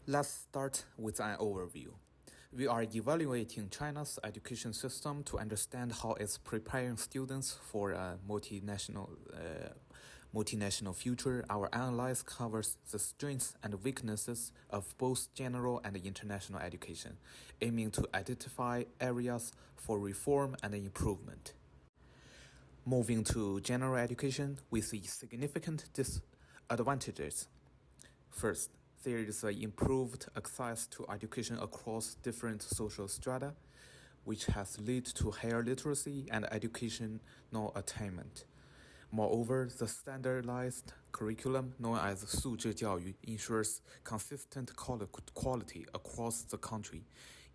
Let's start with an overview. We are evaluating China's education system to understand how it's preparing students for a multinational future. Our analysis covers the strengths and weaknesses of both general and international education, aiming to identify areas for reform and improvement. Moving to general education, we see significant disadvantages. First, there is improved access to education across different social strata, which has led to higher literacy and educational attainment. Moreover, the standardized curriculum known as 素质教育 ensures consistent quality across the country.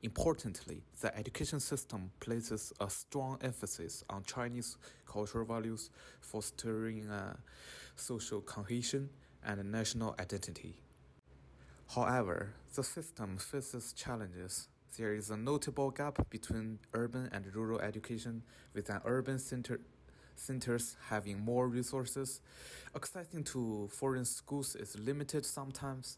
Importantly, the education system places a strong emphasis on Chinese cultural values, fostering social cohesion and national identity. However, the system faces challenges. There is a notable gap between urban and rural education, with an urban centers having more resources. Accessing to foreign schools is limited sometimes,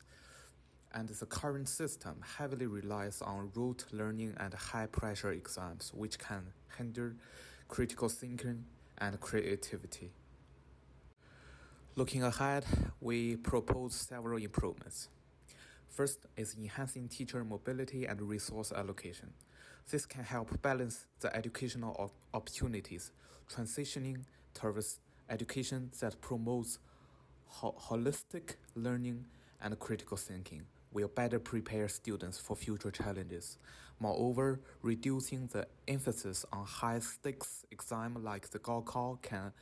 and the current system heavily relies on rote learning and high-pressure exams, which can hinder critical thinking and creativity. Looking ahead, we propose several improvements. First is enhancing teacher mobility and resource allocation. This can help balance the educational opportunities, transitioning towards education that promotes holistic learning and critical thinking will better prepare students for future challenges. Moreover, reducing the emphasis on high-stakes exams like the Gaokao can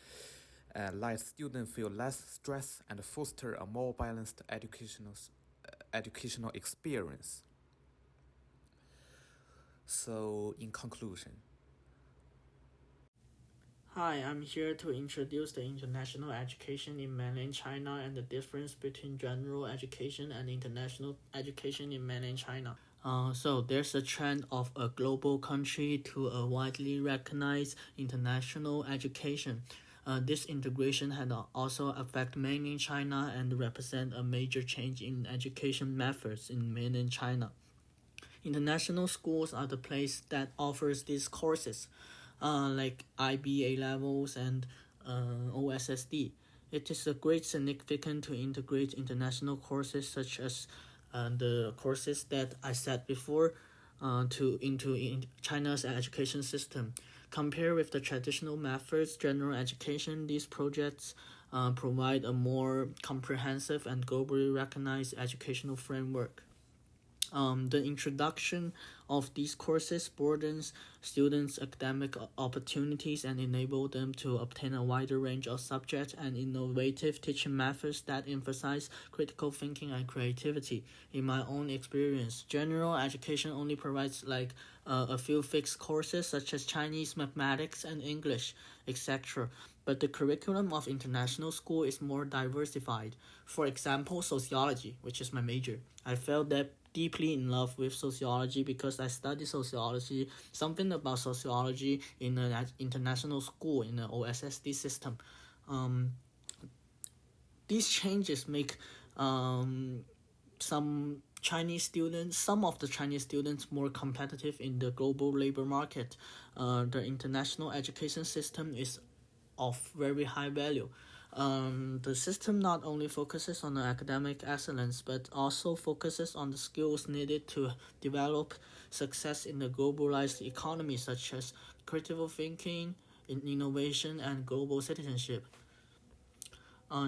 let students feel less stress and foster a more balanced educational experience. So, in conclusion, Hi, I'm here to introduce the international education in mainland China and the difference between general education and international education in mainland China. So there's a trend of a global country to a widely recognized international education. This integration had also affect mainland China and represent a major change in education methods in mainland China. International schools are the place that offers these courses, like IB A-levels and OSSD. It is a great significance to integrate international courses such as the courses that I said before into China's education system. Compared with the traditional methods, general education, these projects provide a more comprehensive and globally recognized educational framework. The introduction of these courses broadens students' academic opportunities and enable them to obtain a wider range of subjects and innovative teaching methods that emphasize critical thinking and creativity. In my own experience, general education only provides a few fixed courses such as Chinese, mathematics, and English, etc. But the curriculum of international school is more diversified. For example, sociology, which is my major. I felt that deeply in love with sociology because I studied sociology, something about sociology in an international school in the OSSD system. These changes make some of the Chinese students more competitive in the global labor market. The international education system is of very high value. The system not only focuses on the academic excellence, but also focuses on the skills needed to develop success in the globalized economy, such as critical thinking, innovation, and global citizenship.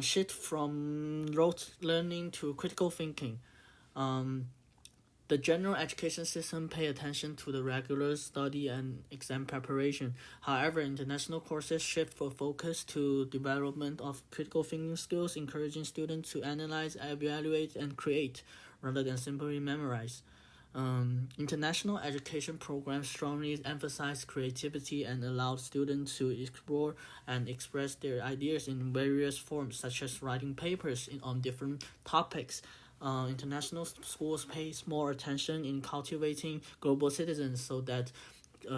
Shift from rote learning to critical thinking. The general education system pay attention to the regular study and exam preparation. However, international courses shift for focus to development of critical thinking skills, encouraging students to analyze, evaluate, and create, rather than simply memorize. International education programs strongly emphasize creativity and allow students to explore and express their ideas in various forms, such as writing papers on different topics. International schools pays more attention in cultivating global citizens so that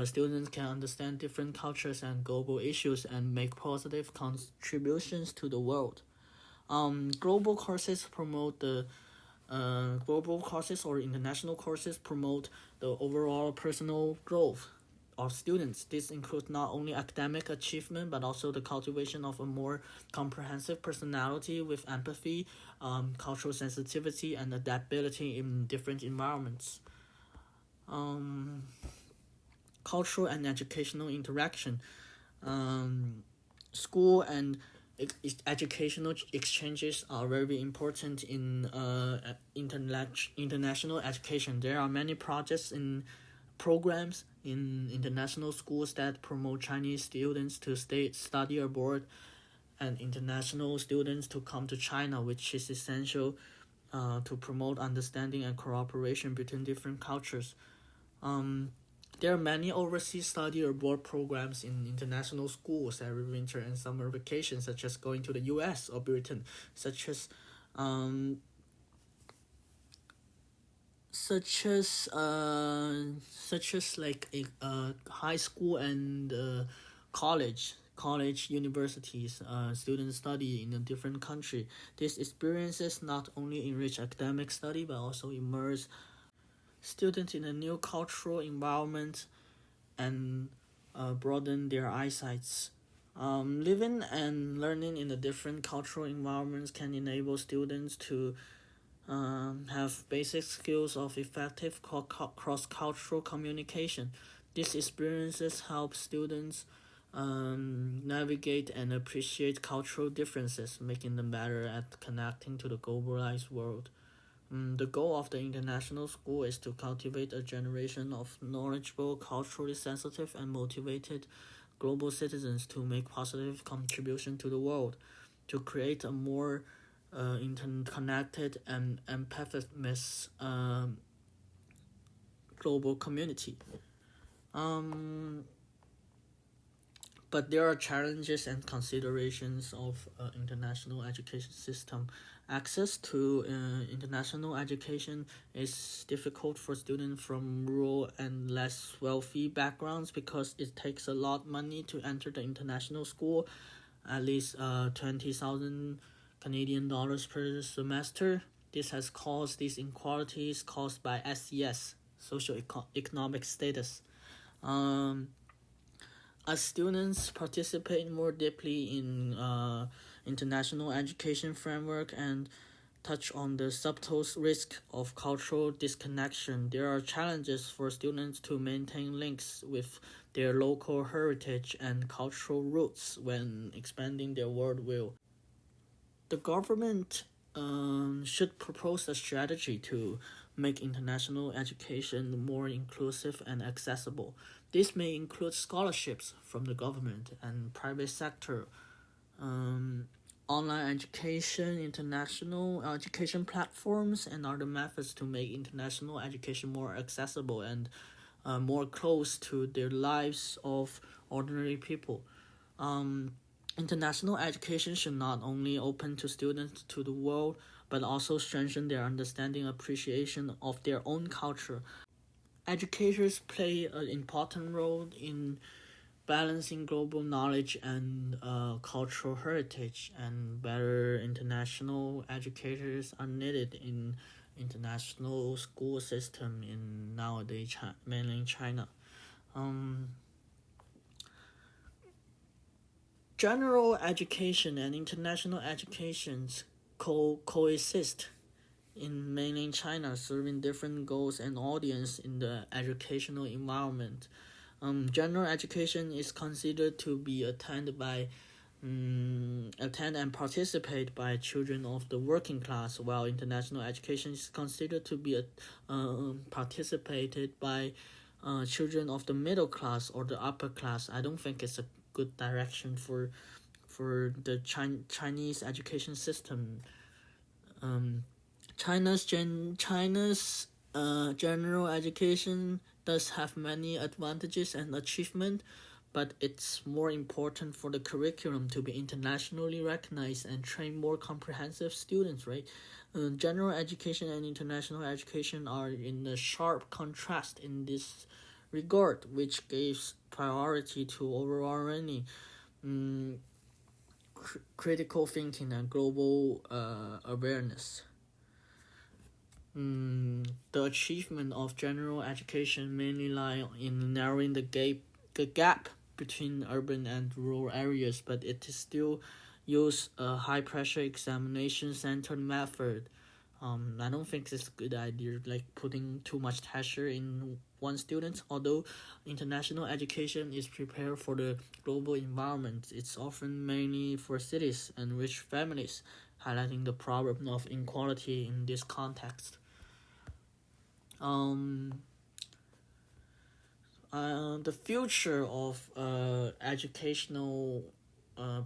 students can understand different cultures and global issues and make positive contributions to the world. Global courses promote the global courses or international courses promote the overall personal growth of students. This includes not only academic achievement but also the cultivation of a more comprehensive personality with empathy, cultural sensitivity, and adaptability in different environments. Cultural and educational interaction. School and educational exchanges are very important in international education. There are many projects in programs in international schools that promote Chinese students to study abroad and international students to come to China, which is essential to promote understanding and cooperation between different cultures. There are many overseas study abroad programs in international schools every winter and summer vacation, such as going to the U.S. or Britain, such as like a high school and college universities. Students study in a different country. These experiences not only enrich academic study but also immerse students in a new cultural environment and broaden their eyesights. Living and learning in the different cultural environments can enable students to have basic skills of effective cross-cultural communication. These experiences help students navigate and appreciate cultural differences, making them better at connecting to the globalized world. The goal of the international school is to cultivate a generation of knowledgeable, culturally sensitive, and motivated global citizens to make positive contribution to the world, to create a more interconnected and empathetic global community. But there are challenges and considerations of international education system. Access to international education is difficult for students from rural and less wealthy backgrounds because it takes a lot of money to enter the international school, at least 20,000 Canadian dollars per semester. This has caused these inequalities caused by SES, social economic status. As students participate more deeply in international education framework and touch on the subtle risk of cultural disconnection, there are challenges for students to maintain links with their local heritage and cultural roots when expanding their worldview. The government should propose a strategy to make international education more inclusive and accessible. This may include scholarships from the government and private sector, online education, international education platforms, and other methods to make international education more accessible and more close to the lives of ordinary people. International education should not only open to students to the world, but also strengthen their understanding and appreciation of their own culture. Educators play an important role in balancing global knowledge and cultural heritage, and better international educators are needed in international school system in nowadays mainland China. General education and international educations coexist in mainland China, serving different goals and audience in the educational environment. General education is considered to be attended and participate by children of the working class, while international education is considered to be participated by children of the middle class or the upper class. I don't think it's a good direction for the Chinese education system. China's general education does have many advantages and achievement, but it's more important for the curriculum to be internationally recognized and train more comprehensive students, right? General education and international education are in a sharp contrast in this regard, which gives priority to overall learning, critical thinking, and global awareness. The achievement of general education mainly lie in narrowing the gap between urban and rural areas, but it is still use a high pressure examination centered method. I don't think it's a good idea, like putting too much pressure in one student. Although international education is prepared for the global environment, it's often mainly for cities and rich families, highlighting the problem of inequality in this context. Um, the future of educational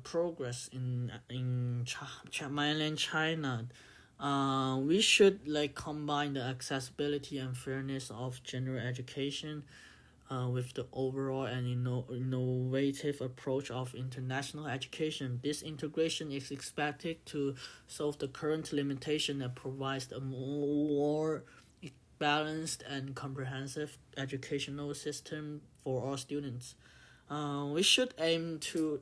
progress in mainland China, we should like combine the accessibility and fairness of general education with the overall and innovative approach of international education. This integration is expected to solve the current limitation and provides a more balanced and comprehensive educational system for all students. We should aim to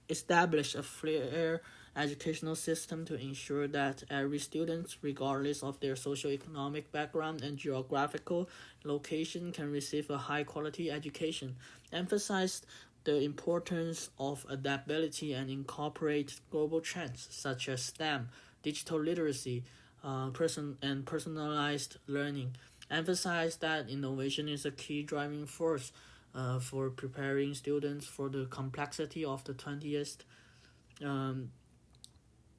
establish a fair educational system to ensure that every student, regardless of their socioeconomic background and geographical location, can receive a high quality education. Emphasize the importance of adaptability and incorporate global trends such as STEM, digital literacy, personalized learning. Emphasize that innovation is a key driving force for preparing students for the complexity of the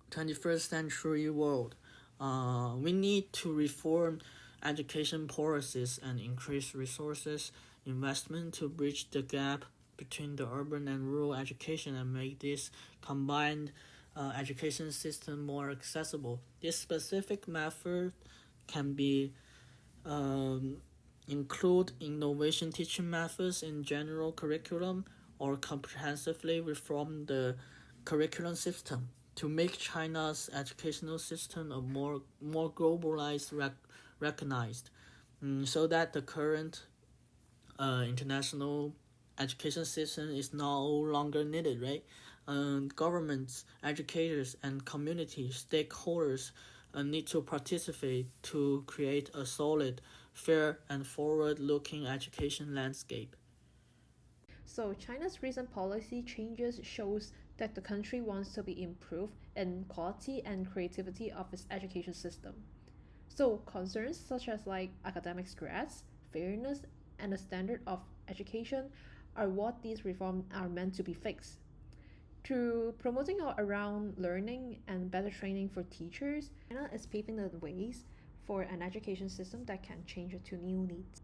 21st century world. We need to reform education policies and increase resources investment to bridge the gap between the urban and rural education and make this combined education system more accessible. This specific method can be um, include innovation teaching methods in general curriculum or comprehensively reform the curriculum system to make China's educational system a more globalized recognized, so that the current international education system is no longer needed, right? Governments, educators, and community stakeholders need to participate to create a solid, fair, and forward-looking education landscape. So China's recent policy changes shows that the country wants to be improved in quality and creativity of its education system. So concerns such as like academic stress, fairness, and the standard of education are what these reforms are meant to be fixed. Through promoting all around learning and better training for teachers, China is paving the ways for an education system that can change to new needs.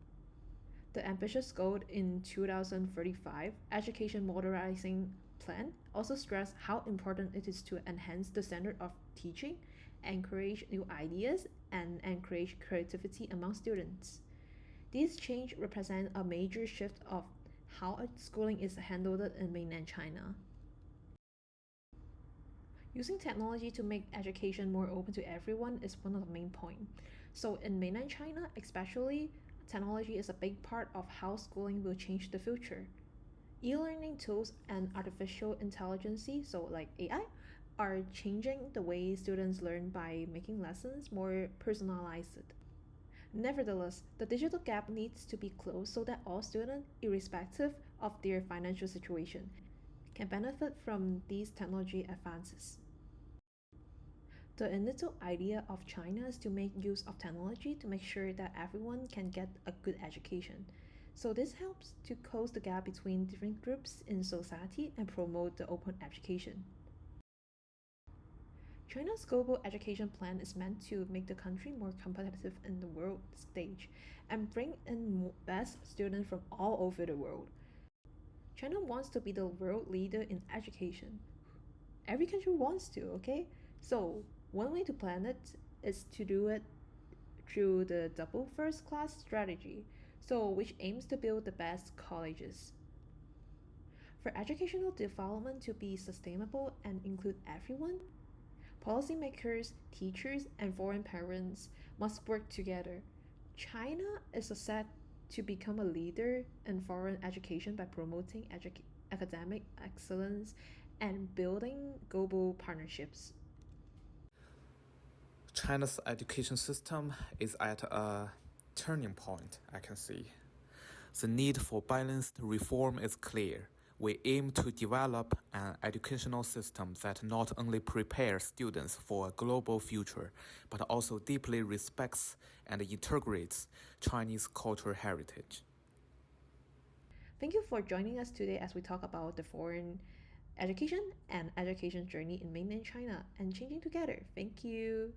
The ambitious goal in 2035 Education Modernizing Plan also stressed how important it is to enhance the standard of teaching, encourage new ideas, and encourage creativity among students. These changes represent a major shift of how schooling is handled in mainland China. Using technology to make education more open to everyone is one of the main points. So in mainland China, especially, technology is a big part of how schooling will change the future. E-learning tools and artificial intelligence, so like AI, are changing the way students learn by making lessons more personalized. Nevertheless, the digital gap needs to be closed so that all students, irrespective of their financial situation, can benefit from these technology advances. The initial idea of China is to make use of technology to make sure that everyone can get a good education. So this helps to close the gap between different groups in society and promote the open education. China's global education plan is meant to make the country more competitive in the world stage and bring in best students from all over the world. China wants to be the world leader in education. Every country wants to, okay? So, one way to plan it is to do it through the double first class strategy, so which aims to build the best colleges. For educational development to be sustainable and include everyone, policymakers, teachers, and foreign parents must work together. China is set to become a leader in foreign education by promoting academic excellence and building global partnerships. China's education system is at a turning point, I can see. The need for balanced reform is clear. We aim to develop an educational system that not only prepares students for a global future, but also deeply respects and integrates Chinese cultural heritage. Thank you for joining us today as we talk about the foreign education and education journey in mainland China and changing together. Thank you.